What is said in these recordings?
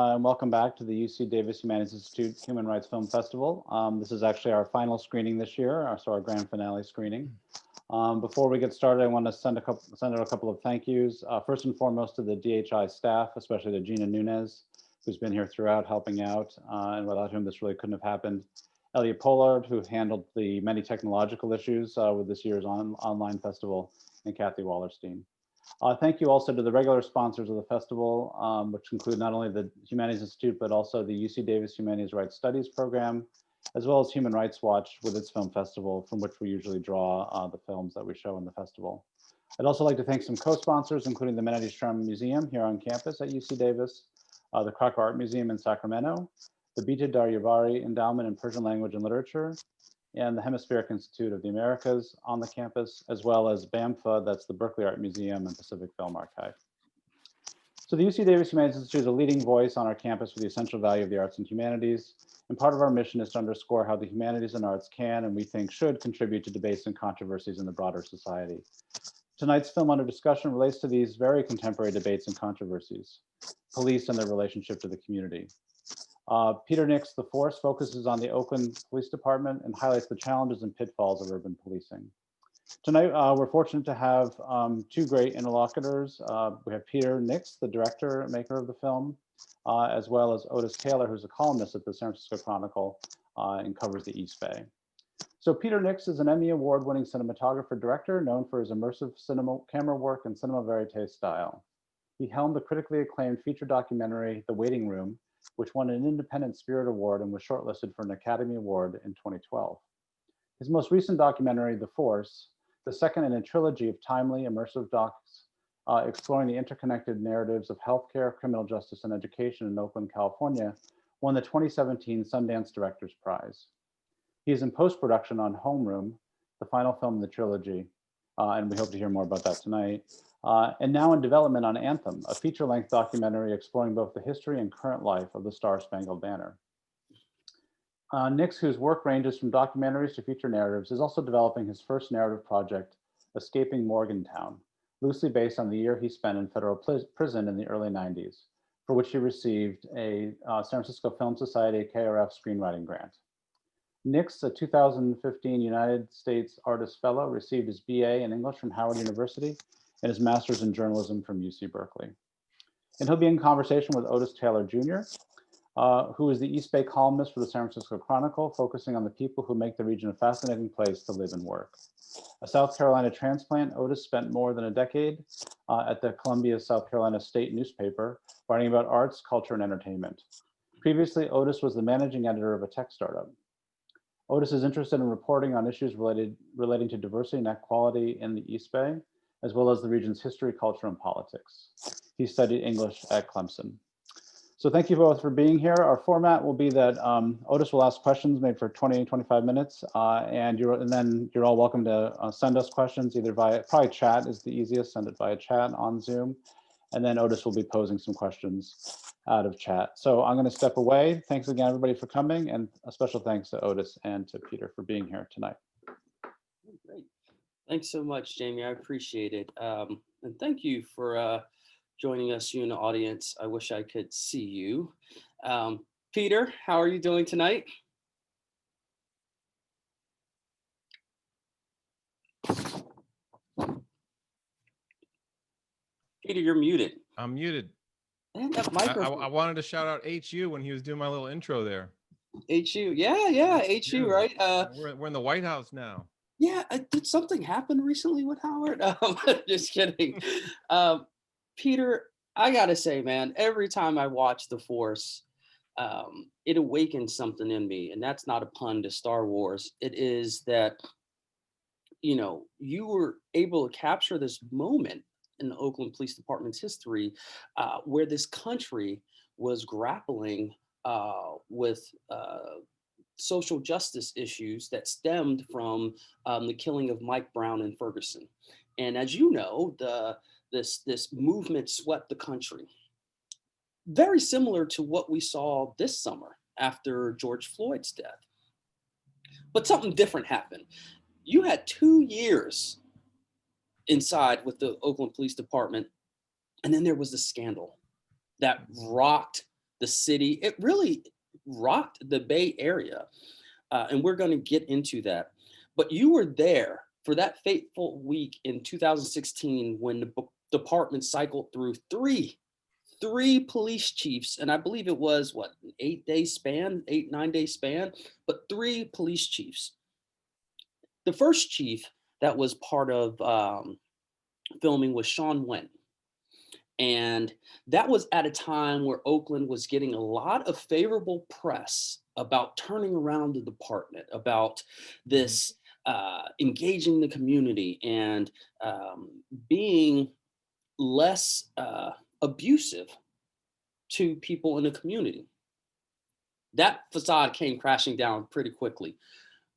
And welcome back to the UC Davis Humanities Institute Human Rights Film Festival. This is actually our final screening this year, so our grand finale screening. Before we get started, I want to send out a couple of thank yous. First and foremost to the DHI staff, especially to Gina Nunez, who's been here throughout helping out, and without whom this really couldn't have happened. Elliot Pollard, who handled the many technological issues with this year's online festival, and Kathy Wallerstein. Thank you also to the regular sponsors of the festival, which include not only the Humanities Institute, but also the UC Davis Humanities Rights Studies program, as well as Human Rights Watch with its film festival, from which we usually draw the films that we show in the festival. I'd also like to thank some co-sponsors, including the Menetti Strum Museum here on campus at UC Davis, the Crocker Art Museum in Sacramento, the Bita Daryavari Endowment in Persian Language and Literature, and the Hemispheric Institute of the Americas on the campus, as well as BAMFA, that's the Berkeley Art Museum and Pacific Film Archive. So the UC Davis Humanities Institute is a leading voice on our campus for the essential value of the arts and humanities. And part of our mission is to underscore how the humanities and arts can, and we think should, contribute to debates and controversies in the broader society. Tonight's film under discussion relates to these very contemporary debates and controversies: police and their relationship to the community. Peter Nix, The Force, focuses on the Oakland Police Department and highlights the challenges and pitfalls of urban policing. Tonight, we're fortunate to have two great interlocutors. We have Peter Nix, the director and maker of the film, as well as Otis Taylor, who's a columnist at the San Francisco Chronicle and covers the East Bay. So Peter Nix is an Emmy Award-winning cinematographer director known for his immersive camera work and cinema verite style. He helmed the critically acclaimed feature documentary, The Waiting Room, which won an Independent Spirit Award and was shortlisted for an Academy Award in 2012. His most recent documentary, The Force, the second in a trilogy of timely, immersive docs exploring the interconnected narratives of healthcare, criminal justice, and education in Oakland, California, won the 2017 Sundance Directors Prize. He is in post-production on Homeroom, the final film in the trilogy, and we hope to hear more about that tonight. And now in development on Anthem, a feature-length documentary exploring both the history and current life of the Star-Spangled Banner. Nix, whose work ranges from documentaries to feature narratives, is also developing his first narrative project, Escaping Morgantown, loosely based on the year he spent in federal prison in the early 90s, for which he received a San Francisco Film Society KRF screenwriting grant. Nix, a 2015 United States Artist Fellow, received his BA in English from Howard University and his master's in journalism from UC Berkeley. And he'll be in conversation with Otis Taylor Jr., who is the East Bay columnist for the San Francisco Chronicle, focusing on the people who make the region a fascinating place to live and work. A South Carolina transplant, Otis spent more than a decade at the Columbia, South Carolina State newspaper, writing about arts, culture, and entertainment. Previously, Otis was the managing editor of a tech startup. Otis is interested in reporting on issues relating to diversity and equality in the East Bay, as well as the region's history, culture, and politics. He studied English at Clemson. So thank you both for being here. Our format will be that Otis will ask questions maybe for 20, 25 minutes, and then you're all welcome to send us questions either via, probably chat is the easiest, send it via chat on Zoom, and then Otis will be posing some questions out of chat. So I'm gonna step away. Thanks again, everybody, for coming, and a special thanks to Otis and to Peter for being here tonight. Great. Thanks so much, Jamie. I appreciate it. And thank you for joining us, you in the audience. I wish I could see you. Peter, how are you doing tonight? Peter, you're muted. I'm muted. Man, that microphone. I wanted to shout out HU when he was doing my little intro there. HU, yeah, HU, right? We're in the White House now. Yeah, did something happen recently with Howard? Just kidding. Peter, I gotta say, man, every time I watch The Force, it awakens something in me, and that's not a pun to Star Wars. It is that, you know, you were able to capture this moment in the Oakland Police Department's history where this country was grappling with social justice issues that stemmed from the killing of Mike Brown in Ferguson. And as you know, this movement swept the country. Very similar to what we saw this summer after George Floyd's death. But something different happened. You had 2 years inside with the Oakland Police Department, and then there was the scandal that rocked the city. It really rocked the Bay Area. And we're going to get into that. But you were there for that fateful week in 2016 when the department cycled through three police chiefs, and I believe it was what, an 8-day span, 9-day span, but 3 police chiefs. The first chief that was part of filming was Sean Whent. And that was at a time where Oakland was getting a lot of favorable press about turning around the department, about this engaging the community and being less abusive to people in the community. That facade came crashing down pretty quickly.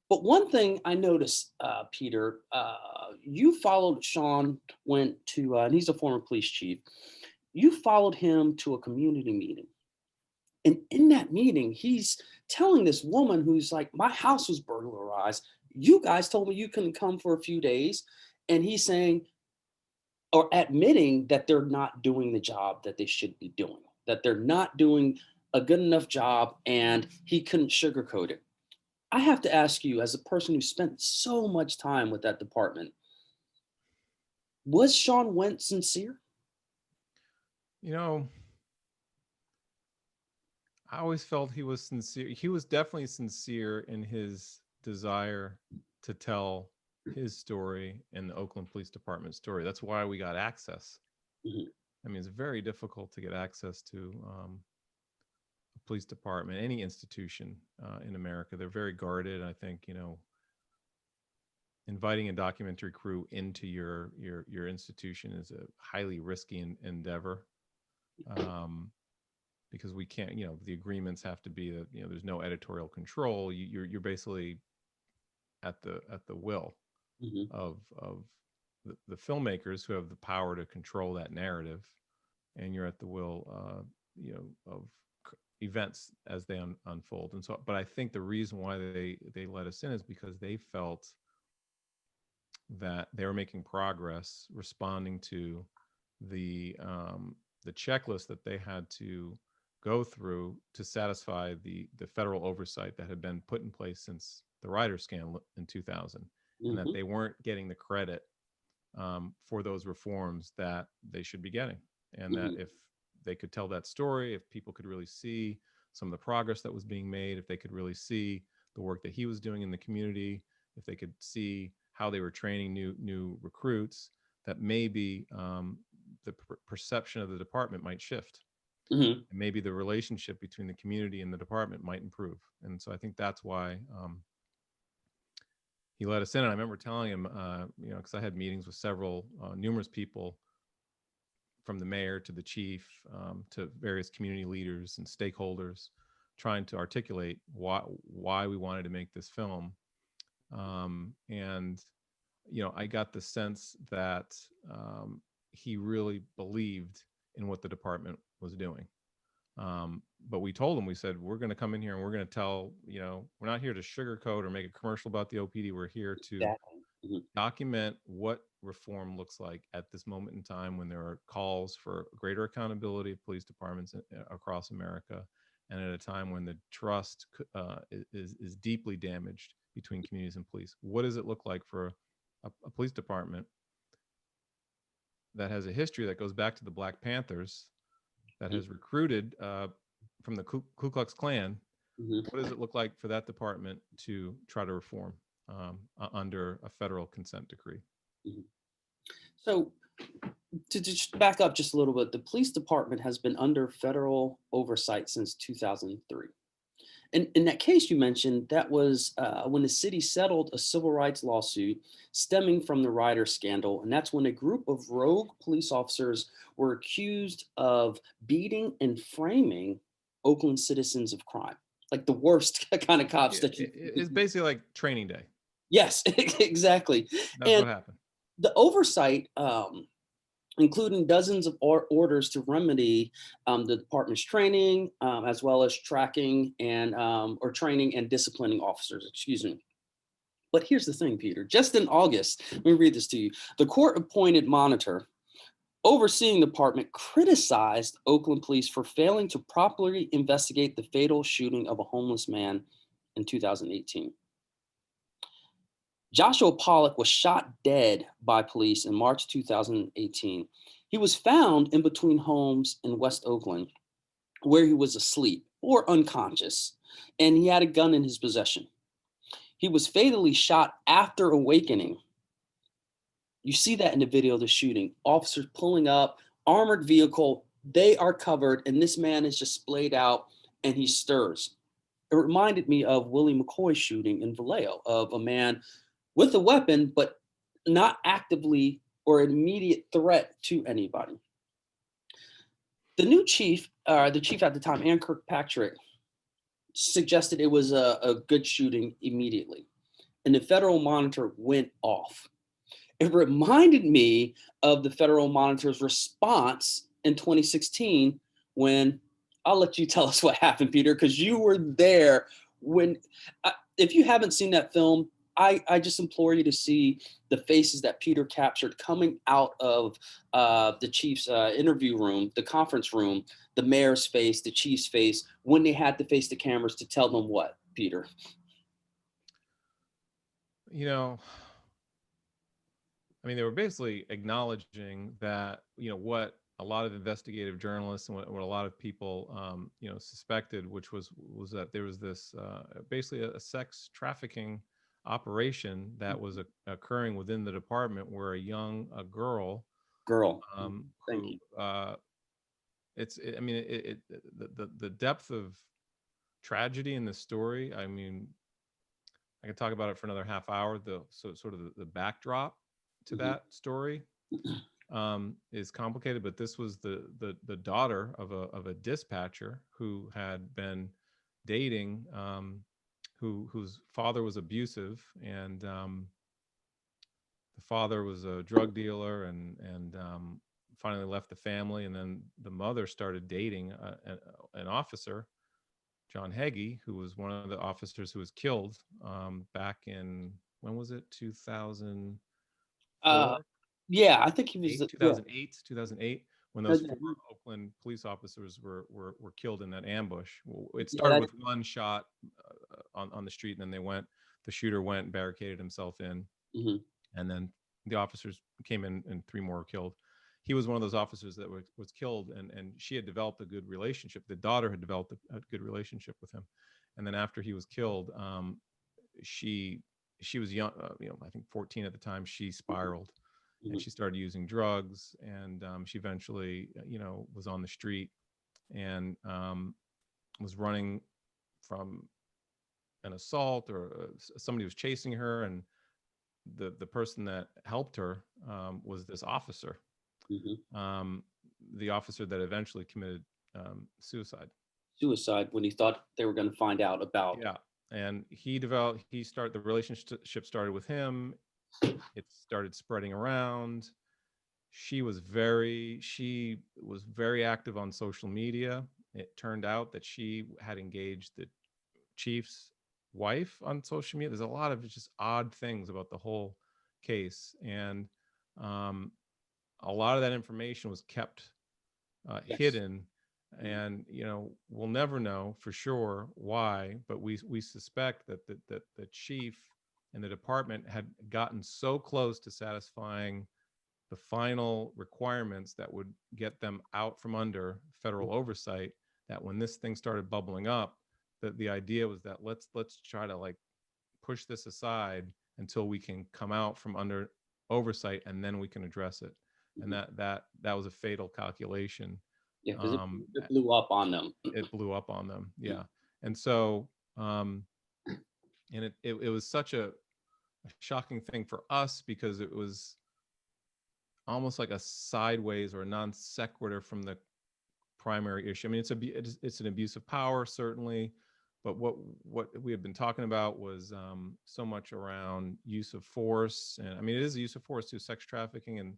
But one thing I noticed, Peter, you followed Sean Whent to, and he's a former police chief. You followed him to a community meeting. And in that meeting, he's telling this woman who's like, my house was burglarized. You guys told me you couldn't come for a few days. And he's saying, or admitting that they're not doing the job that they should be doing, that they're not doing a good enough job, and he couldn't sugarcoat it. I have to ask you, as a person who spent so much time with that department, was Sean Whent sincere? You know, I always felt he was sincere. He was definitely sincere in his desire to tell his story and the Oakland Police Department story. That's why we got access. Mhm. I mean, it's very difficult to get access to a police department, any institution in America. They're very guarded. I think, you know, inviting a documentary crew into your institution is a highly risky endeavor. Because we can't, you know, the agreements have to be that, you know, there's no editorial control. You're basically at the will of the filmmakers who have the power to control that narrative, and you're at the will, you know, of events as they unfold. And so, but I think the reason why they let us in is because they felt that they were making progress responding to the checklist that they had to go through to satisfy the federal oversight that had been put in place since the Ryder scandal in 2000, and that they weren't getting the credit for those reforms that they should be getting. And that if they could tell that story, if people could really see some of the progress that was being made, if they could really see the work that he was doing in the community, if they could see how they were training new recruits, that maybe the perception of the department might shift. And maybe the relationship between the community and the department might improve. And so I think that's why he let us in. And I remember telling him, you know, because I had meetings with numerous people, from the mayor to the chief, to various community leaders and stakeholders, trying to articulate why we wanted to make this film. And, you know, I got the sense that he really believed in what the department was doing. But we told him, we said, we're going to come in here and we're going to tell, you know, we're not here to sugarcoat or make a commercial about the OPD. We're here to document what reform looks like at this moment in time, when there are calls for greater accountability of police departments across America, and at a time when the trust is deeply damaged between communities and police. What does it look like for a police department that has a history that goes back to the Black Panthers, that has recruited from the Ku Klux Klan? What does it look like for that department to try to reform under a federal consent decree? So to just back up just a little bit, the police department has been under federal oversight since 2003. And in that case you mentioned, that was when the city settled a civil rights lawsuit stemming from the Ryder scandal. And that's when a group of rogue police officers were accused of beating and framing Oakland citizens of crime, like the worst kind of cops that you. It's basically like training day. Yes, exactly. That's what happened. The oversight, including dozens of orders to remedy the department's training, as well as tracking and training and disciplining officers, excuse me. But here's the thing, Peter, just in August, let me read this to you. The court-appointed monitor overseeing the department criticized Oakland police for failing to properly investigate the fatal shooting of a homeless man in 2018. Joshua Pollock was shot dead by police in March 2018. He was found in between homes in West Oakland where he was asleep or unconscious, and he had a gun in his possession. He was fatally shot after awakening. You see that in the video of the shooting. Officers pulling up, armored vehicle, they are covered, and this man is just splayed out and he stirs. It reminded me of Willie McCoy's shooting in Vallejo, of a man with a weapon, but not actively or an immediate threat to anybody. The new chief, the chief at the time, Aaron Kirkpatrick, suggested it was a good shooting immediately, and the Federal Monitor went off. It reminded me of the Federal Monitor's response in 2016 when, I'll let you tell us what happened, Peter, because you were there when, if you haven't seen that film, I just implore you to see the faces that Peter captured coming out of the chief's interview room, the conference room, the mayor's face, the chief's face, when they had to face the cameras to tell them what, Peter? You know, I mean, they were basically acknowledging that, you know, what a lot of investigative journalists and what a lot of people, you know, suspected, which was that there was this basically a sex trafficking operation that was occurring within the department, where a girl, Thank you. I mean, the depth of tragedy in the story. I mean, I could talk about it for another half hour. Sort of the backdrop to that story is complicated, but this was the daughter of a dispatcher who had been dating, whose father was abusive, and the father was a drug dealer, and finally left the family, and then the mother started dating an officer, John Hagee, who was one of the officers who was killed back in, when was it, 2004? Yeah, I think he was 2008, when those 4 Oakland police officers were killed in that ambush. It started with one shot on the street, and then the shooter went and barricaded himself in, and then the officers came in and 3 more were killed. He was one of those officers that was killed, and she had developed a good relationship. The daughter had developed a good relationship with him, and then after he was killed, she was young, you know, I think 14 at the time. She spiraled, and she started using drugs, and she eventually, you know, was on the street and was running from an assault, or somebody was chasing her, and the person that helped her was this officer, the officer that eventually committed suicide when he thought they were going to find out about. Yeah, and the relationship started with him. It started spreading around. She was very active on social media. It turned out that she had engaged the chief's wife on social media. There's a lot of just odd things about the whole case, and a lot of that information was kept hidden, and, you know, we'll never know for sure why, but we suspect that the chief and the department had gotten so close to satisfying the final requirements that would get them out from under federal oversight, that when this thing started bubbling up, that the idea was that let's try to, like, push this aside until we can come out from under oversight, and then we can address it. And that was a fatal calculation. Yeah, because it blew up on them. It blew up on them. Yeah. And so, and it was such a shocking thing for us, because it was almost like a sideways or a non sequitur from the primary issue. I mean, it's an abuse of power, certainly, but what we had been talking about was so much around use of force. And I mean, it is a use of force to sex trafficking, and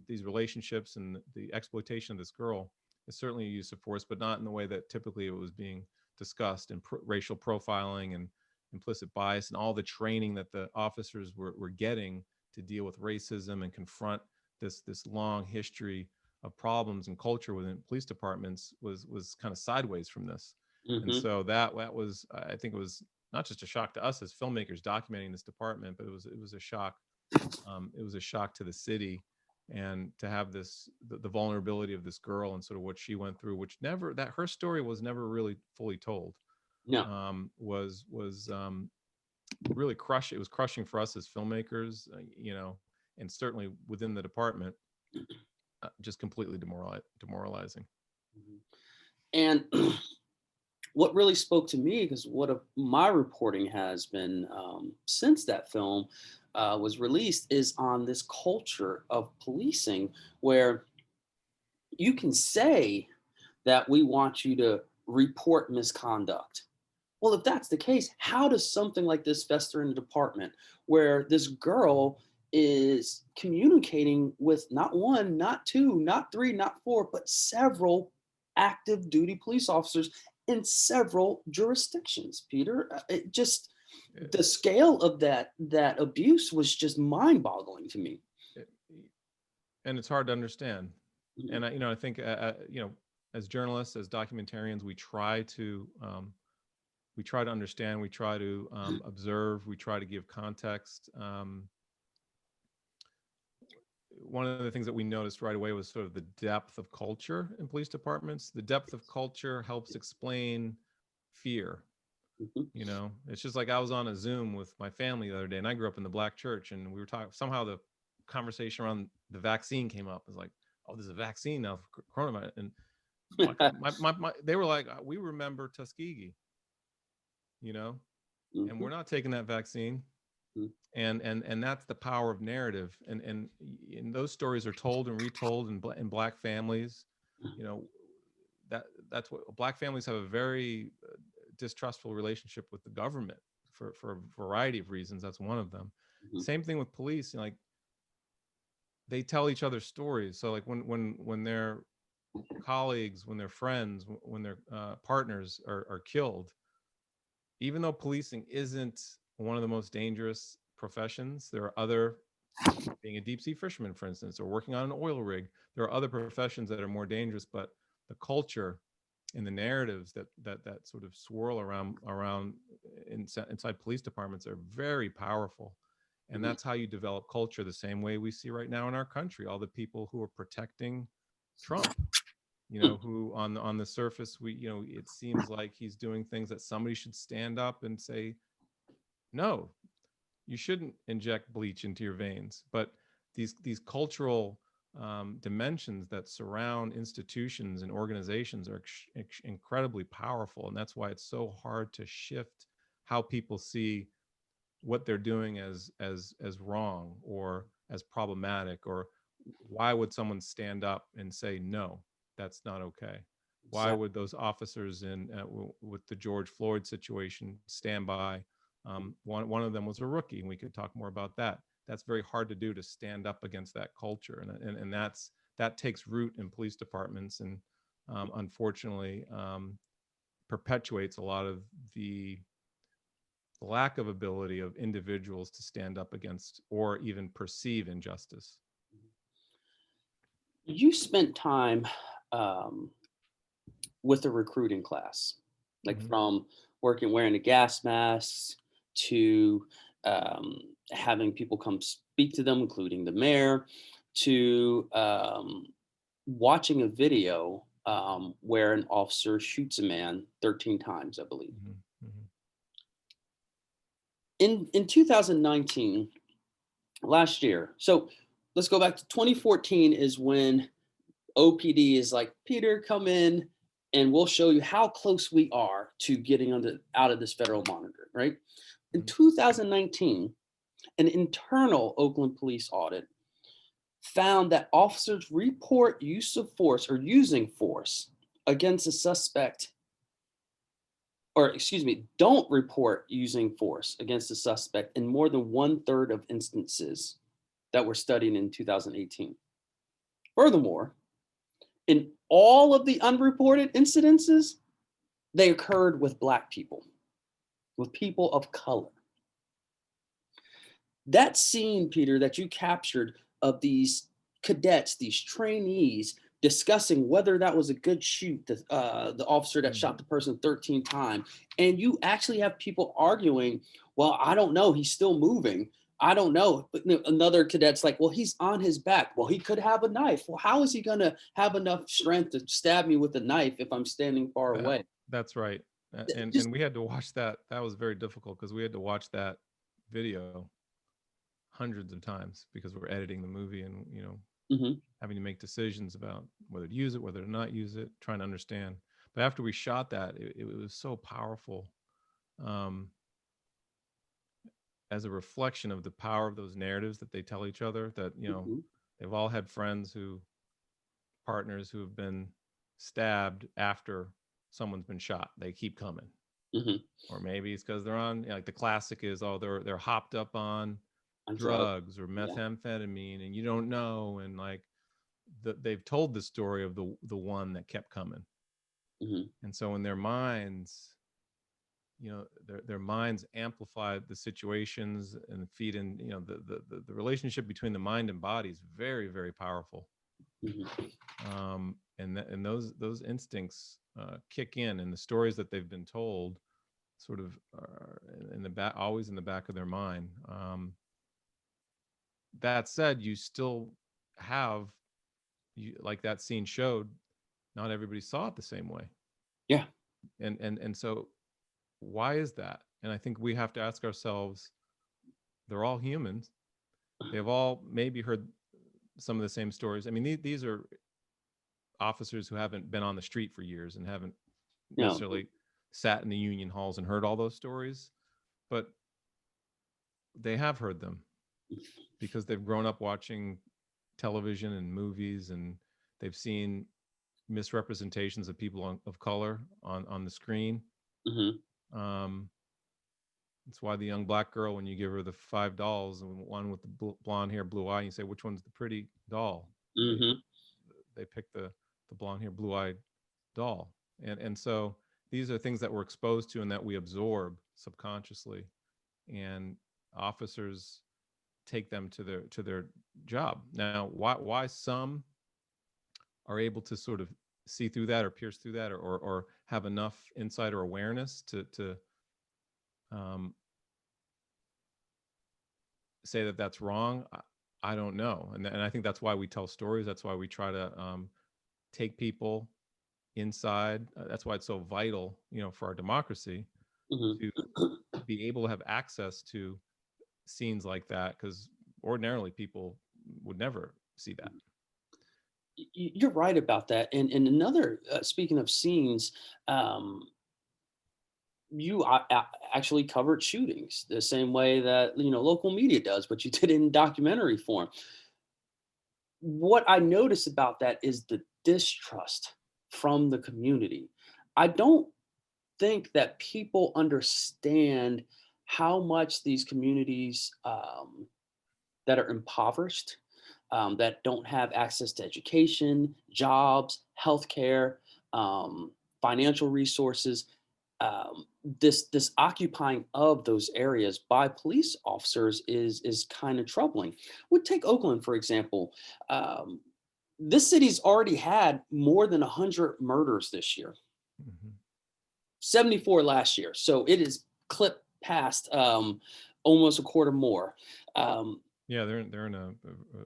these relationships and the exploitation of this girl is certainly a use of force, but not in the way that typically it was being discussed, and racial profiling and implicit bias, and all the training that the officers were getting to deal with racism and confront this long history of problems and culture within police departments was kind of sideways from this. And so that was, I think it was not just a shock to us as filmmakers documenting this department, but it was a shock. It was a shock to the city, and to have the vulnerability of this girl and sort of what she went through, which her story was never really fully told. No. Was really crushing. It was crushing for us as filmmakers, and certainly within the department, just completely demoralizing. And what really spoke to me, because what my reporting has been since that film was released, is on this culture of policing where you can say that we want you to report misconduct. Well, if that's the case, how does something like this fester in the department where this girl is communicating with not one, not two, not three, not four, but several active duty police officers in several jurisdictions, Peter? It just, the scale of that abuse was just mind-boggling to me. And it's hard to understand. And I think as journalists, as documentarians, we try to understand, we try to observe, we try to give context. One of the things that we noticed right away was sort of the depth of culture in police departments. The depth of culture helps explain fear. It's just like I was on a Zoom with my family the other day, and I grew up in the Black church, and we were talking, somehow the conversation around the vaccine came up. It's like, oh, there's a vaccine now for coronavirus. And they were like, we remember Tuskegee, and we're not taking that vaccine. And that's the power of narrative, and those stories are told and retold in Black families. That's what Black families have, a very distrustful relationship with the government for a variety of reasons. That's one of them. Same thing with police. Like, they tell each other stories. So like when their colleagues, when their friends, when their partners are killed, even though policing isn't one of the most dangerous professions, there are other, being a deep sea fisherman, for instance, or working on an oil rig, there are other professions that are more dangerous, but the culture and the narratives that sort of swirl around inside police departments are very powerful. And that's how you develop culture, the same way we see right now in our country, all the people who are protecting Trump, who on the surface, it seems like he's doing things that somebody should stand up and say, no, you shouldn't inject bleach into your veins. But these cultural dimensions that surround institutions and organizations are incredibly powerful. And that's why it's so hard to shift how people see what they're doing as wrong or as problematic, or why would someone stand up and say, no, that's not okay? Why would those officers with the George Floyd situation stand by? One of them was a rookie, and we could talk more about that. That's very hard to do, to stand up against that culture, and that takes root in police departments, and unfortunately perpetuates a lot of the lack of ability of individuals to stand up against or even perceive injustice. You spent time with a recruiting class, like from wearing the gas masks to having people come speak to them, including the mayor, to watching a video where an officer shoots a man 13 times, I believe. In 2019, last year, so let's go back to 2014 is when OPD is like, Peter, come in and we'll show you how close we are to getting out of this federal monitor, right? In 2019, an internal Oakland police audit found that officers report use of force or using force against a suspect, or excuse me, don't report using force against a suspect in more than 1/3 of instances that were studied in 2018. Furthermore, in all of the unreported incidences, they occurred with Black people, with people of color. That scene, Peter, that you captured of these cadets, these trainees, discussing whether that was a good shoot, the officer that shot the person 13 times. And you actually have people arguing, well, I don't know, he's still moving. I don't know. But another cadet's like, well, he's on his back. Well, he could have a knife. Well, how is he going to have enough strength to stab me with a knife if I'm standing far away? That's right. And we had to watch that. That was very difficult because we had to watch that video hundreds of times because we're editing the movie and, you know, having to make decisions about whether to use it, whether to not use it, trying to understand. But after we shot that, it was so powerful as a reflection of the power of those narratives that they tell each other, that, you know, they've all had friends partners who have been stabbed after someone's been shot. They keep coming. Or maybe it's because they're on, you know, like the classic is, oh, they're hopped up on drugs or methamphetamine, and you don't know, and like they've told the story of the one that kept coming. And so in their minds, you know, their minds amplify the situations and feed in, you know, the relationship between the mind and body is very, very powerful. And those instincts kick in, and the stories that they've been told sort of are in the back, always in the back of their mind. That said, you still have, like that scene showed, not everybody saw it the same way. Yeah. And so why is that? And I think we have to ask ourselves, they're all humans. They've all maybe heard some of the same stories. I mean, these are officers who haven't been on the street for years and haven't necessarily sat in the union halls and heard all those stories, but they have heard them because they've grown up watching television and movies, and they've seen misrepresentations of people of color on the screen. That's why the young black girl, when you give her the 5 dolls, and one with the blonde hair, blue eye, you say, which one's the pretty doll? They pick the blonde hair, blue eyed doll. And so these are things that we're exposed to and that we absorb subconsciously, and officers take them to their job. Now, why some are able to sort of see through that or pierce through that or have enough insight or awareness to say that that's wrong, I don't know. And I think that's why we tell stories. That's why we try to take people inside. That's why it's so vital, you know, for our democracy to be able to have access to scenes like that, because ordinarily people would never see that. You're right about that. And another, speaking of scenes, you actually covered shootings the same way that, you know, local media does, but you did it in documentary form. What I notice about that is the distrust from the community. I don't think that people understand how much these communities that are impoverished, that don't have access to education, jobs, healthcare, financial resources, this occupying of those areas by police officers is kind of troubling. We'll take Oakland, for example. This city's already had more than 100 murders this year. 74 last year. So it is clipped past almost a quarter more. Yeah, they're in a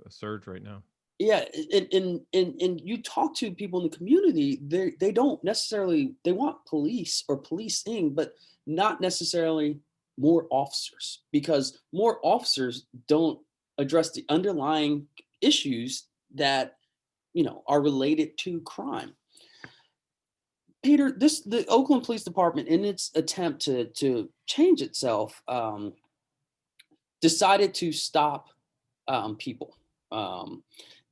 surge right now. Yeah, and you talk to people in the community, they don't necessarily, they want police or policing, but not necessarily more officers, because more officers don't address the underlying issues that, you know, are related to crime. Peter, the Oakland Police Department, in its attempt to change itself, decided to stop people.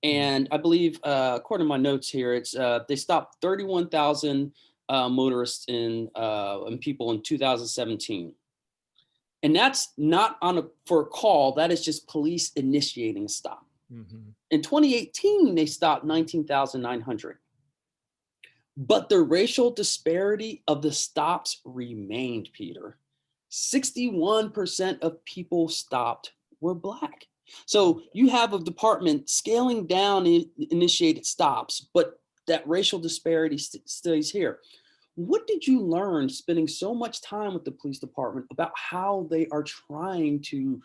And I believe, according to my notes here, it's they stopped 31,000 motorists and people in 2017. And that's not for a call. That is just police initiating a stop. In 2018, they stopped 19,900. But the racial disparity of the stops remained, Peter. 61% of people stopped were Black. So you have a department scaling down initiated stops, but that racial disparity stays here. What did you learn spending so much time with the police department about how they are trying to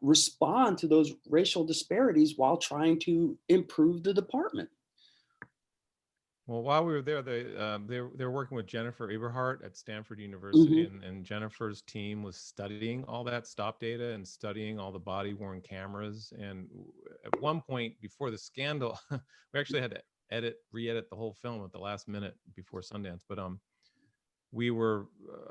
respond to those racial disparities while trying to improve the department? Well, while we were there, they were working with Jennifer Eberhardt at Stanford University, Hmm. and Jennifer's team was studying all that stop data and studying all the body-worn cameras. And at one point before the scandal, we actually had to re-edit the whole film at the last minute before Sundance. But we were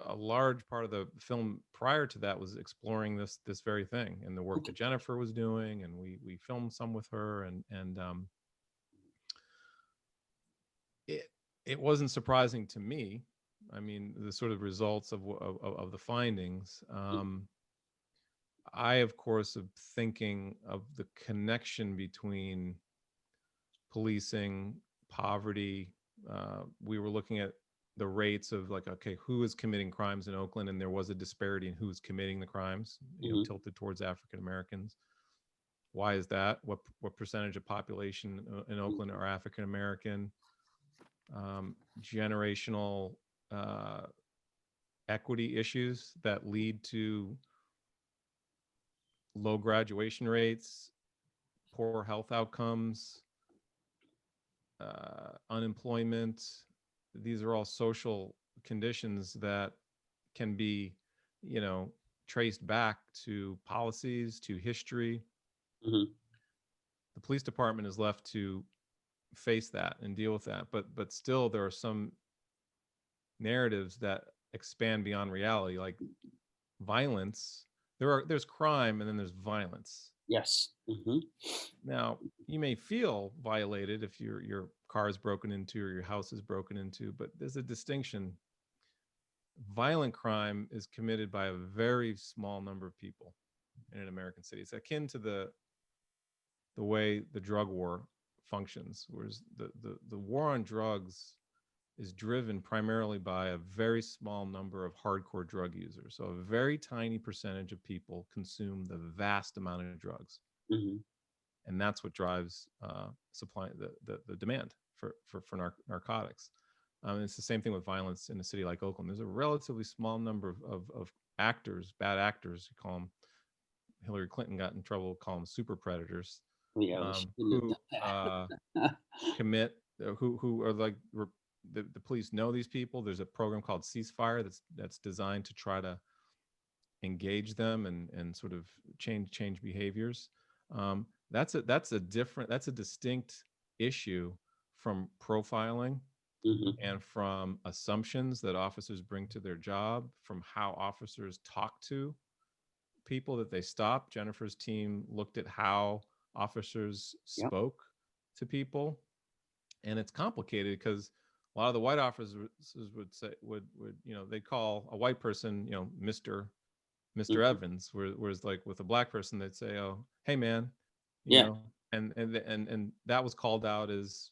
a large part of the film prior to that was exploring this very thing and the work that Jennifer was doing, and we filmed some with her, and it wasn't surprising to me. I mean, the sort of results of the findings. I, of course, am thinking of the connection between policing, poverty. We were looking at the rates of like, okay, who is committing crimes in Oakland, and there was a disparity in who's committing the crimes, tilted towards African Americans. Why is that? What percentage of population in Oakland are African American? Generational equity issues that lead to low graduation rates, poor health outcomes, unemployment. These are all social conditions that can be, traced back to policies, to history. Mm-hmm. The police department is left to face that and deal with that, but still there are some narratives that expand beyond reality, like violence. There's crime and then there's violence. Yes. Mm-hmm. Now, you may feel violated if your car is broken into or your house is broken into, but there's a distinction. Violent crime is committed by a very small number of people in an American city. It's akin to the way the drug war functions, whereas the war on drugs is driven primarily by a very small number of hardcore drug users. So a very tiny percentage of people consume the vast amount of drugs. Mm-hmm. And that's what drives supply the demand for narcotics. It's the same thing with violence in a city like Oakland. There's a relatively small number of actors, bad actors. You call them. Hillary Clinton got in trouble calling them super predators. Yeah, who commit, who are like the police know these people. There's a program called Ceasefire that's designed to try to engage them and sort of change behaviors. That's a distinct issue from profiling. Mm-hmm. And from assumptions that officers bring to their job, from how officers talk to people that they stop. Jennifer's team looked at how officers spoke to people, and it's complicated because a lot of the white officers would say they call a white person Mr. Evans, whereas like with a black person they'd say, oh, hey man, you know, and that was called out as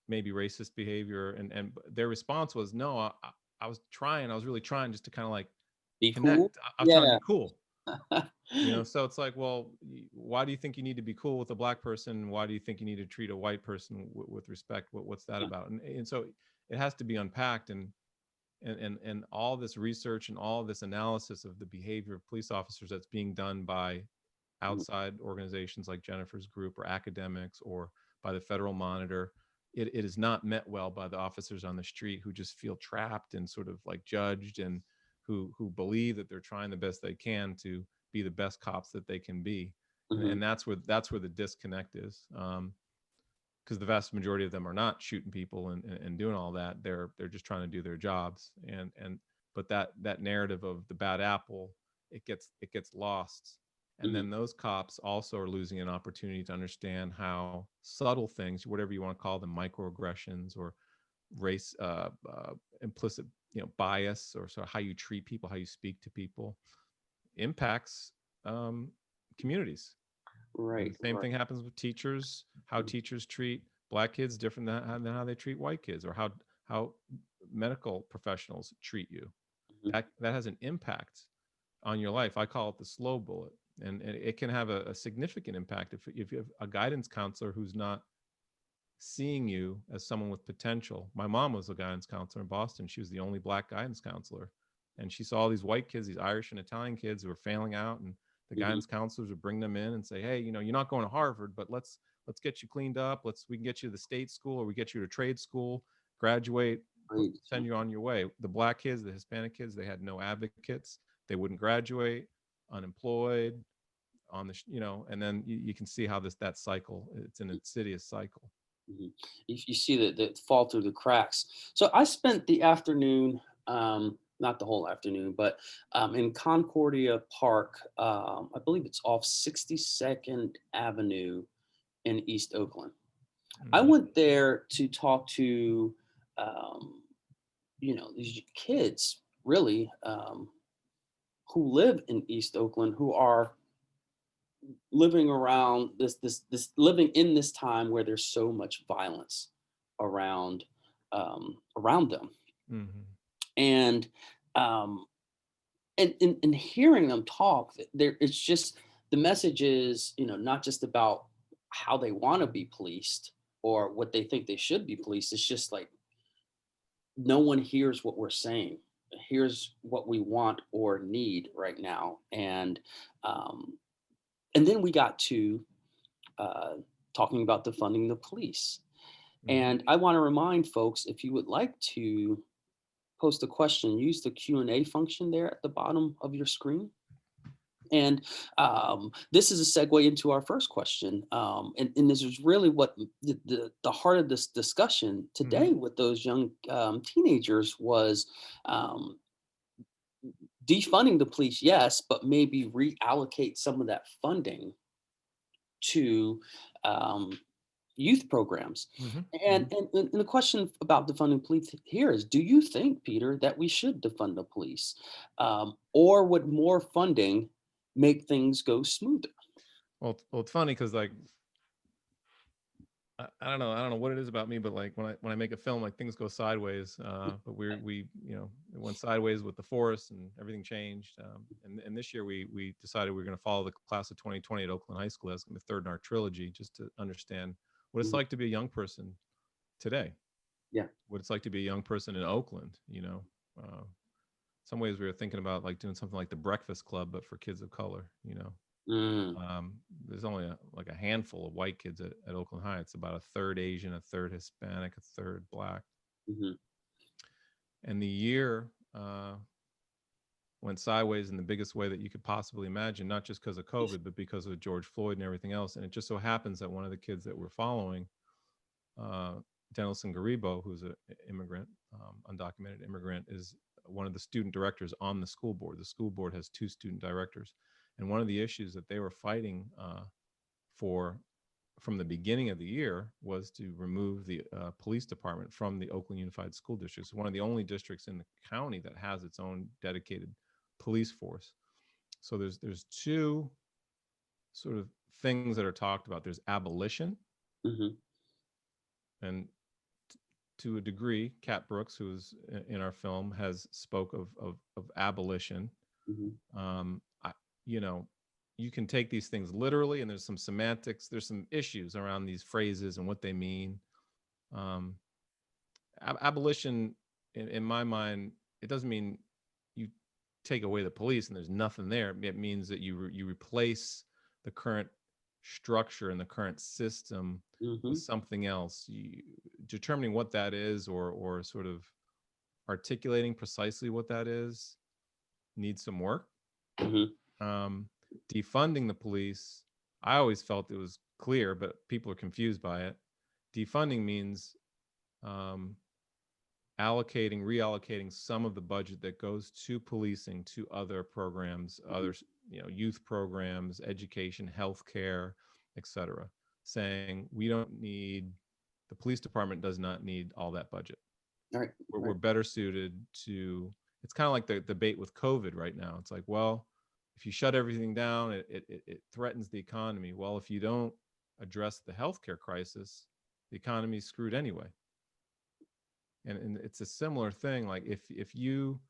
maybe racist behavior, and their response was, no, I was really trying just to kind of like be connect. cool. I was trying to be cool. So it's like, well, why do you think you need to be cool with a black person? Why do you think you need to treat a white person with respect? What's that about? And so it has to be unpacked, and all this research and all this analysis of the behavior of police officers that's being done by outside organizations like Jennifer's group or academics or by the Federal Monitor. It is not met well by the officers on the street who just feel trapped and sort of like judged, and who believe that they're trying the best they can to be the best cops that they can be. Mm-hmm. And that's where the disconnect is, because the vast majority of them are not shooting people and doing all that. They're just trying to do their jobs, but that narrative of the bad apple, it gets lost. And mm-hmm. then those cops also are losing an opportunity to understand how subtle things, whatever you want to call them, microaggressions or race, implicit, bias, or sort of how you treat people, how you speak to people, impacts communities. Right. And the same thing happens with teachers. How teachers treat black kids different than how they treat white kids, or how medical professionals treat you. Mm-hmm. That has an impact on your life. I call it the slow bullet. And it can have a significant impact if you have a guidance counselor who's not seeing you as someone with potential. My mom was a guidance counselor in Boston. She was the only Black guidance counselor. And she saw all these white kids, these Irish and Italian kids who were failing out. And the guidance counselors would bring them in and say, hey, you know, you're not going to Harvard, but let's get you cleaned up. We can get you to the state school, or we get you to trade school, graduate, send you on your way. The Black kids, the Hispanic kids, they had no advocates. They wouldn't graduate, unemployed, on the, you know, and then you can see how that cycle, it's an insidious cycle. You see the fall through the cracks. So I spent the afternoon, not the whole afternoon, but in Concordia Park. I believe it's off 62nd Avenue in East Oakland. I went there to talk to, these kids really who live in East Oakland, who are living around this living in this time where there's so much violence around them. And and hearing them talk, there it's just, the message is, not just about how they want to be policed or what they think they should be policed. It's just like, no one hears what we're saying. Here's what we want or need right now. And then we got to talking about defunding the police. And I want to remind folks, if you would like to post a question, use the Q&A function there at the bottom of your screen. And this is a segue into our first question. And this is really what the heart of this discussion today with those young teenagers was. Defunding the police, yes, but maybe reallocate some of that funding to youth programs. And the question about defunding police here is, do you think, Peter, that we should defund the police? Or would more funding make things go smoother? Well, it's funny because, like, I don't know what it is about me, but like when I make a film, like, things go sideways. But we it went sideways with the force, and everything changed. And this year we decided we were going to follow the class of 2020 at Oakland High School. That's the third in our trilogy, just to understand what it's like to be a young person today. Yeah. What it's like to be a young person in Oakland. Some ways we were thinking about like doing something like the Breakfast Club, but for kids of color. There's only a handful of white kids at Oakland High. It's about a third Asian, a third Hispanic, a third Black. And the year went sideways in the biggest way that you could possibly imagine, not just because of COVID, but because of George Floyd and everything else. And it just so happens that one of the kids that we're following, Denelson Garibo, who's an immigrant, undocumented immigrant, is one of the student directors on the school board. The school board has 2 student directors. And one of the issues that they were fighting for from the beginning of the year was to remove the police department from the Oakland Unified School District. It's one of the only districts in the county that has its own dedicated police force. So there's 2 sort of things that are talked about. There's abolition, and to a degree, Cat Brooks, who's in our film, has spoke of abolition. You can take these things literally, and there's some semantics. There's some issues around these phrases and what they mean. Abolition, in my mind, it doesn't mean you take away the police and there's nothing there. It means that you replace the current structure and the current system with something else. Determining what that is, or sort of articulating precisely what that is, needs some work. Defunding the police, I always felt it was clear, but people are confused by it. Defunding means reallocating some of the budget that goes to policing to other programs, other youth programs, education, healthcare, etc. Saying the police department does not need all that budget. Right. We're better suited to. It's kind of like the debate with COVID right now. It's like, well, if you shut everything down, it threatens the economy. Well, if you don't address the healthcare crisis, the economy's screwed anyway. And it's a similar thing. Like if you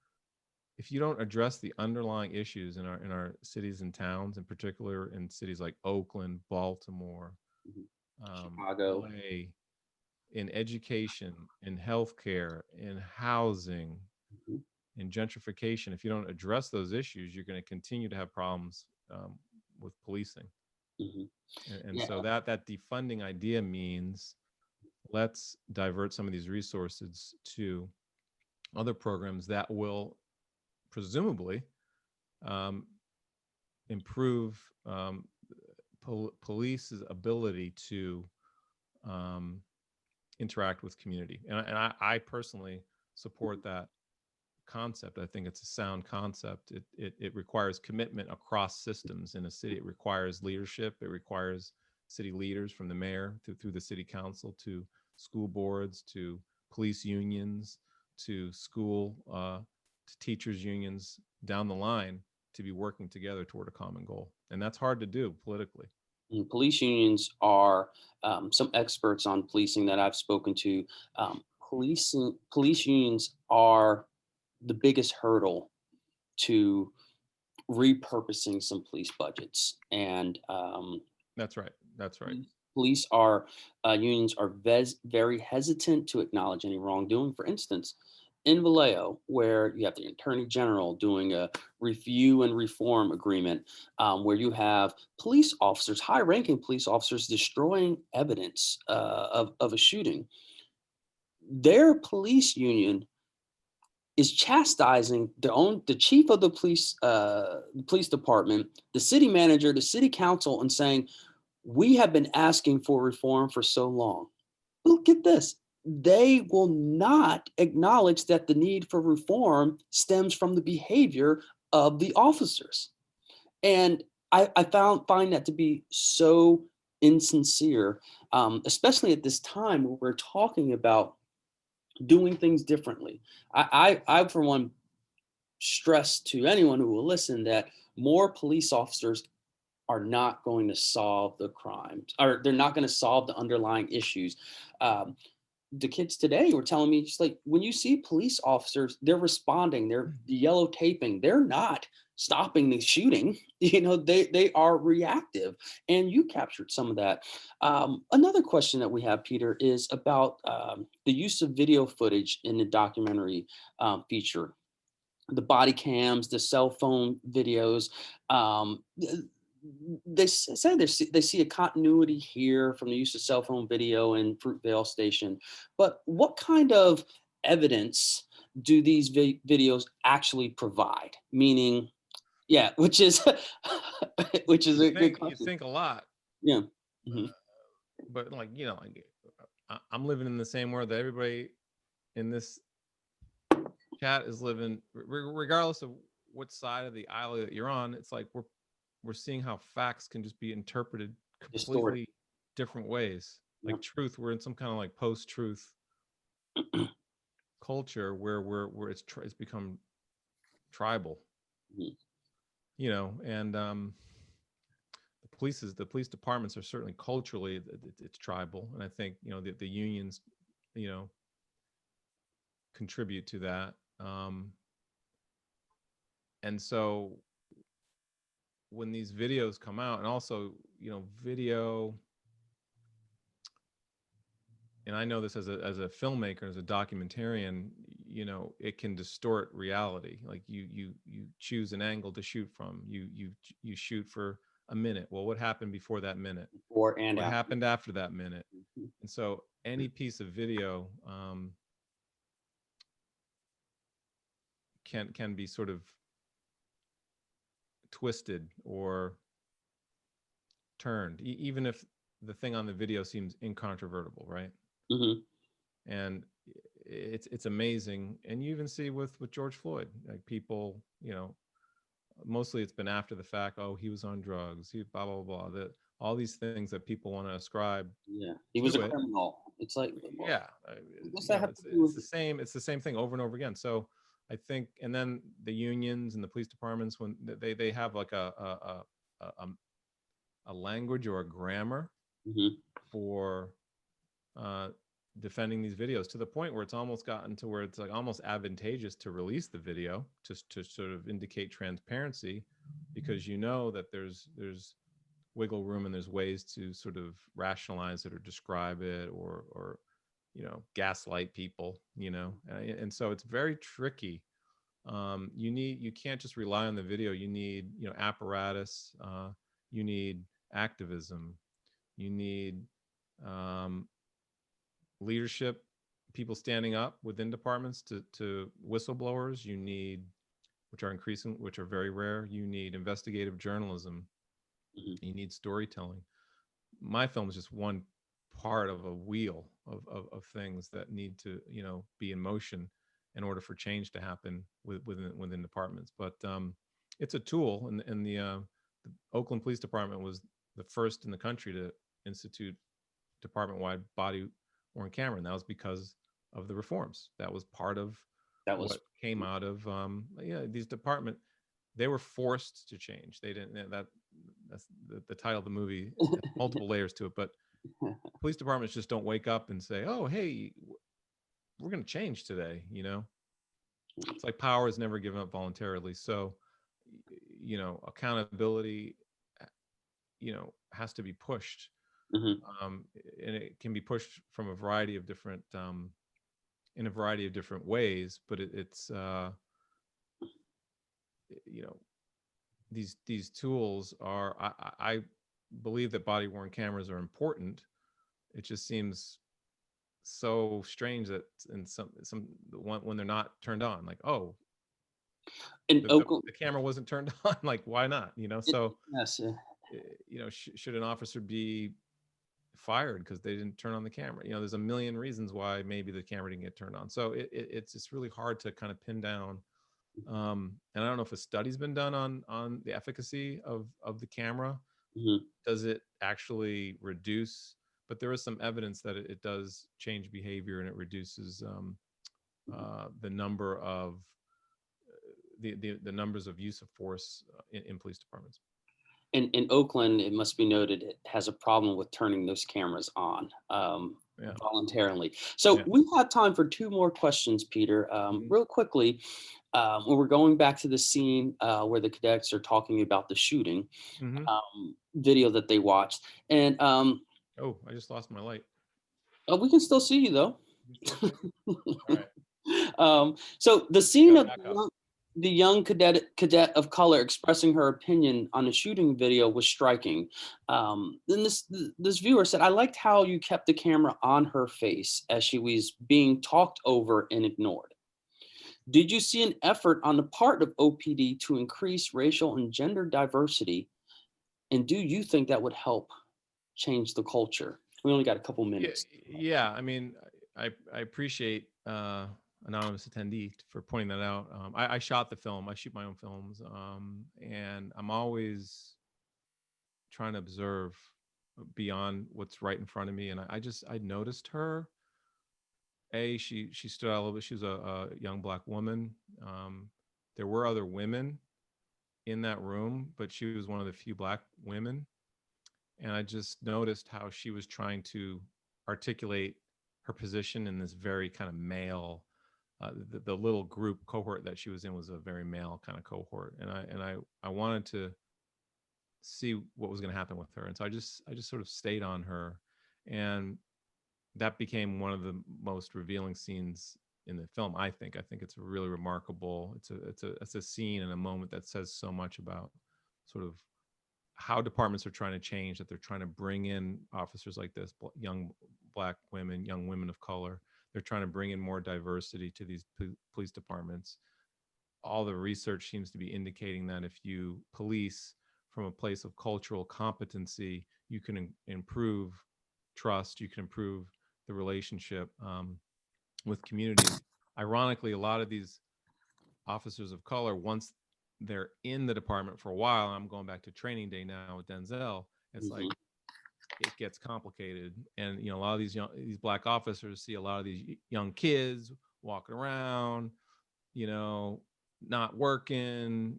if you don't address the underlying issues in our cities and towns, in particular in cities like Oakland, Baltimore, Chicago, LA, in education, in healthcare, in housing, in gentrification, if you don't address those issues, you're going to continue to have problems with policing. And Yeah. so that defunding idea means let's divert some of these resources to other programs that will presumably improve police's ability to interact with community. And I personally support that concept. I think it's a sound concept. It requires commitment across systems in a city. It requires leadership. It requires city leaders, from the mayor through the city council to school boards to police unions to school to teachers unions down the line, to be working together toward a common goal. And that's hard to do politically. And police unions are some experts on policing that I've spoken to. Police unions are the biggest hurdle to repurposing some police budgets. And That's right. That's right. Police unions are very hesitant to acknowledge any wrongdoing. For instance, in Vallejo, where you have the Attorney General doing a review and reform agreement, where you have police officers, high-ranking police officers, destroying evidence of a shooting, their police union is chastising the chief of the police department, the city manager, the city council, and saying, we have been asking for reform for so long. Look at this. They will not acknowledge that the need for reform stems from the behavior of the officers. And I find that to be so insincere, especially at this time where we're talking about doing things differently. I for one, stress to anyone who will listen that more police officers are not going to solve the crimes, or they're not going to solve the underlying issues. The kids today were telling me, just like, when you see police officers, they're responding, they're yellow taping, they're not stopping the shooting. They are reactive, and you captured some of that. Another question that we have, Peter, is about the use of video footage in the documentary feature. The body cams, the cell phone videos. They say they see a continuity here from the use of cell phone video in Fruitvale Station. But what kind of evidence do these videos actually provide? Meaning, yeah, which is a good question. You think a lot. Yeah. But I'm living in the same world that everybody in this chat is living, regardless of what side of the aisle that you're on. It's like we're seeing how facts can just be interpreted completely different ways. Like truth, we're in some kind of like post-truth culture where it's become tribal. And the police departments are certainly culturally, it's tribal, and I think the unions contribute to that. And so when these videos come out, and also video, and I know this as a filmmaker, as a documentarian, it can distort reality. Like you choose an angle to shoot from, you shoot for a minute. Well, what happened before that minute? What happened after that minute? And so any piece of video can be sort of twisted or turned, even if the thing on the video seems incontrovertible, right? And it's amazing. And you even see with George Floyd, like people, mostly it's been after the fact. Oh, he was on drugs. He blah blah blah. All these things that people want to ascribe. Yeah, he was a criminal. It's like, yeah, what's that have to do with it's the same thing over and over again. So I think, and then the unions and the police departments, when they have like a language or a grammar for defending these videos, to the point where it's almost gotten to where it's like almost advantageous to release the video to sort of indicate transparency, because you know that there's wiggle room and there's ways to sort of rationalize it or describe it, or gaslight people, and so it's very tricky. You can't just rely on the video. You need apparatus, you need activism, you need leadership, people standing up within departments to whistleblowers. You need, which are very rare, you need investigative journalism. You need storytelling. My film is just one part of a wheel of things that need to be in motion in order for change to happen within departments. But it's a tool, and the Oakland Police Department was the first in the country to institute department-wide body-worn camera, and that was because of the reforms. That was part of what came out of these department. They were forced to change. They didn't. That's the title of the movie. Multiple layers to it, but police departments just don't wake up and say, "Oh, hey, we're going to change today." It's like power is never given up voluntarily. So, accountability, has to be pushed, and it can be pushed from a variety of different, in a variety of different ways. But it's these tools are. I believe that body-worn cameras are important. It just seems so strange that in when they're not turned on, like, oh, the camera wasn't turned on, like, why not? So yes, should an officer be fired because they didn't turn on the camera? There's a million reasons why maybe the camera didn't get turned on. So it's just really hard to kind of pin down. And I don't know if a study's been done on the efficacy of the camera. Does it actually reduce? But there is some evidence that it does change behavior, and it reduces the number of the numbers of use of force in police departments. In Oakland, it must be noted, it has a problem with turning those cameras on voluntarily. So we have time for two more questions, Peter. Real quickly, when we're going back to the scene where the cadets are talking about the shooting video that they watched, and oh, I just lost my light. Oh, we can still see you though. All right. So the scene of the young cadet of color expressing her opinion on the shooting video was striking. Then this viewer said, "I liked how you kept the camera on her face as she was being talked over and ignored. Did you see an effort on the part of OPD to increase racial and gender diversity? And do you think that would help change the culture?" We only got a couple minutes. Yeah. I mean, I appreciate anonymous attendee for pointing that out. I shot the film. I shoot my own films, and I'm always trying to observe beyond what's right in front of me. And I noticed her. She stood out a little bit. She was a young Black woman. There were other women in that room, but she was one of the few Black women. And I just noticed how she was trying to articulate her position in this very kind of male, the little group cohort that she was in was a very male kind of cohort. And I wanted to see what was going to happen with her. And so I just sort of stayed on her. And that became one of the most revealing scenes in the film. I think it's really remarkable. It's a scene and a moment that says so much about sort of how departments are trying to change, that they're trying to bring in officers like this, young Black women, young women of color. They're trying to bring in more diversity to these police departments. All the research seems to be indicating that if you police from a place of cultural competency, you can improve trust, you can improve the relationship with communities. Ironically, a lot of these officers of color, once they're in the department for a while, I'm going back to training day now with Denzel, it's like it gets complicated. And a lot of these Black officers see a lot of these young kids walking around, not working,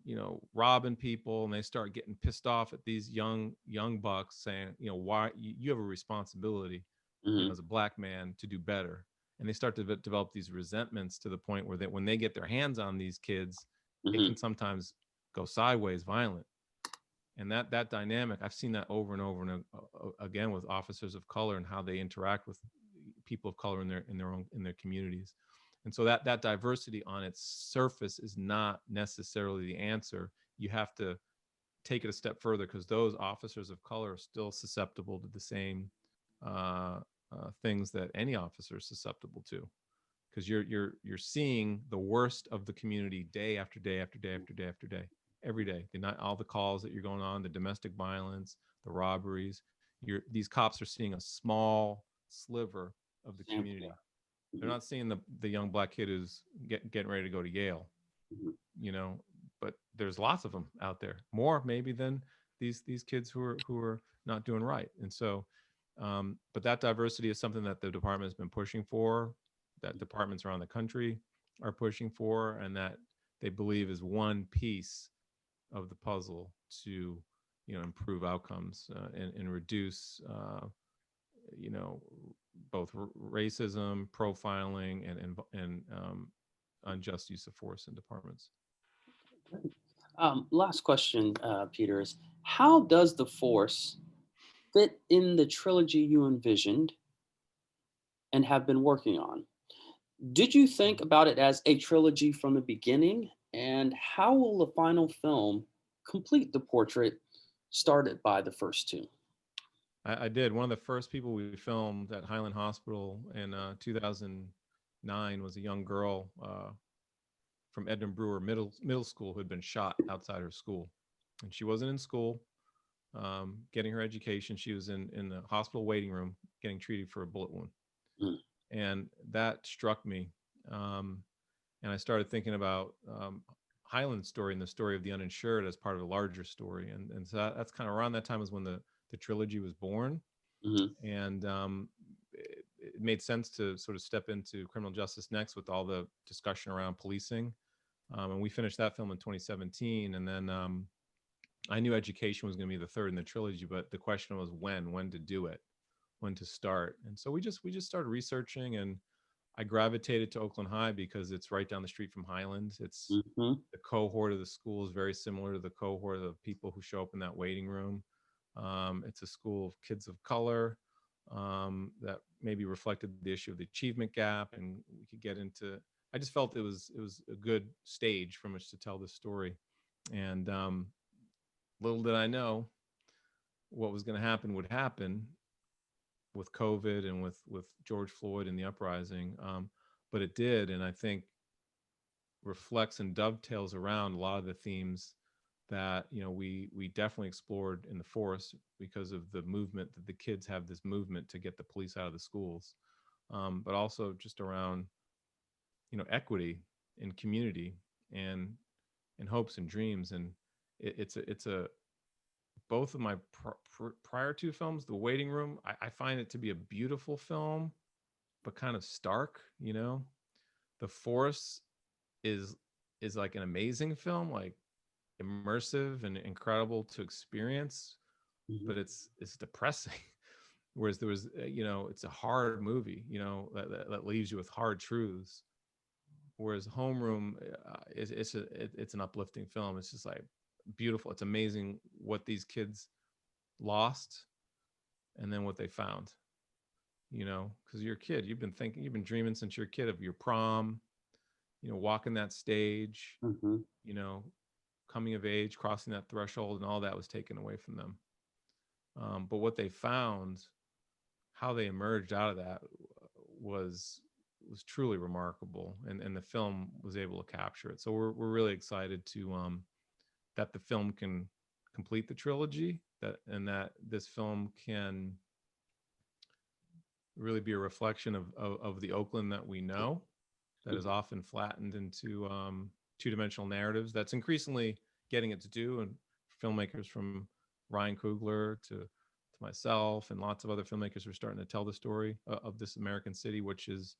robbing people, and they start getting pissed off at these young bucks saying, why you have a responsibility as a black man to do better. And they start to develop these resentments to the point where when they get their hands on these kids, it can sometimes go sideways, violent. And that dynamic, I've seen that over and over and again with officers of color and how they interact with people of color in their communities. And so that diversity on its surface is not necessarily the answer. You have to take it a step further, because those officers of color are still susceptible to the same things that any officer is susceptible to, because you're seeing the worst of the community day after day after day after day after day, every day. Not all the calls that you're going on, the domestic violence, the robberies. These cops are seeing a small sliver of the community. They're not seeing the young black kid who's getting ready to go to Yale, but there's lots of them out there, more maybe than these kids who are not doing right. And so, but that diversity is something that the department has been pushing for, that departments around the country are pushing for, and that they believe is one piece of the puzzle to, improve outcomes and reduce, both racism, profiling, and unjust use of force in departments. Last question, Peter, is how does the force fit in the trilogy you envisioned and have been working on? Did you think about it as a trilogy from the beginning? And how will the final film complete the portrait started by the first two? I did. One of the first people we filmed at Highland Hospital in 2009 was a young girl from Edmund Brewer Middle School who had been shot outside her school. And she wasn't in school getting her education. She was in the hospital waiting room getting treated for a bullet wound. And that struck me. And I started thinking about Highland's story and the story of the uninsured as part of a larger story. And so that's kind of around that time was when the trilogy was born. And it made sense to sort of step into criminal justice next with all the discussion around policing. And we finished that film in 2017. And then I knew education was going to be the third in the trilogy, but the question was when to do it, when to start. And so we just started researching, and I gravitated to Oakland High because it's right down the street from Highland. It's the cohort of the school is very similar to the cohort of people who show up in that waiting room. It's a school of kids of color that maybe reflected the issue of the achievement gap, and we could get into. I just felt it was a good stage from which to tell this story. And little did I know what was going to happen would happen with COVID and with George Floyd and the uprising. But it did, and I think reflects and dovetails around a lot of the themes that we definitely explored in the force, because of the movement that the kids have, this movement to get the police out of the schools, but also just around equity in community and hopes and dreams. And it's a both of my prior two films, The Waiting Room, I find it to be a beautiful film, but kind of stark. The Force is like an amazing film, like immersive and incredible to experience, but it's depressing. Whereas there was, it's a hard movie, that leaves you with hard truths. Whereas Homeroom, it's an uplifting film. It's just like beautiful. It's amazing what these kids lost and then what they found, because you're a kid, you've been dreaming since you're a kid of your prom, walking that stage, coming of age, crossing that threshold, and all that was taken away from them. But what they found, how they emerged out of that was truly remarkable, and the film was able to capture it. So we're really excited to that the film can complete the trilogy, that this film can really be a reflection of the Oakland that we know, that is often flattened into two-dimensional narratives. That's increasingly getting it to do, and filmmakers from Ryan Coogler to myself and lots of other filmmakers are starting to tell the story of this American city, which is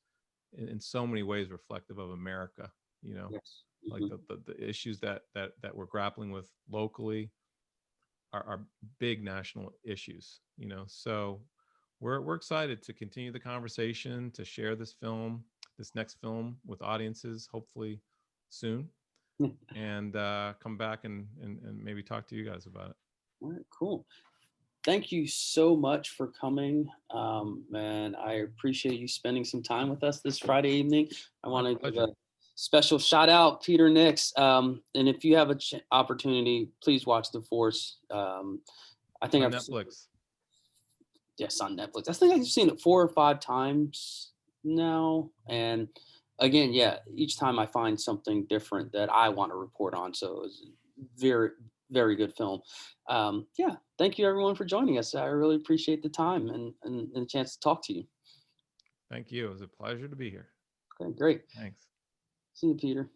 in so many ways reflective of America. Yes. Like the issues that we're grappling with locally are big national issues. So we're excited to continue the conversation, to share this next film with audiences, hopefully soon, and come back and maybe talk to you guys about it. All right, cool. Thank you so much for coming. Man, I appreciate you spending some time with us this Friday evening. I want to give a special shout out, Peter Nix. And if you have an opportunity, please watch The Force. I think on I've Netflix. Yes, on Netflix. I think I've seen it 4 or 5 times now. And again, yeah, each time I find something different that I want to report on. So it's very, very good film. Yeah, thank you everyone for joining us. I really appreciate the time and the chance to talk to you. Thank you. It was a pleasure to be here. Okay, great. Thanks. See you, Peter.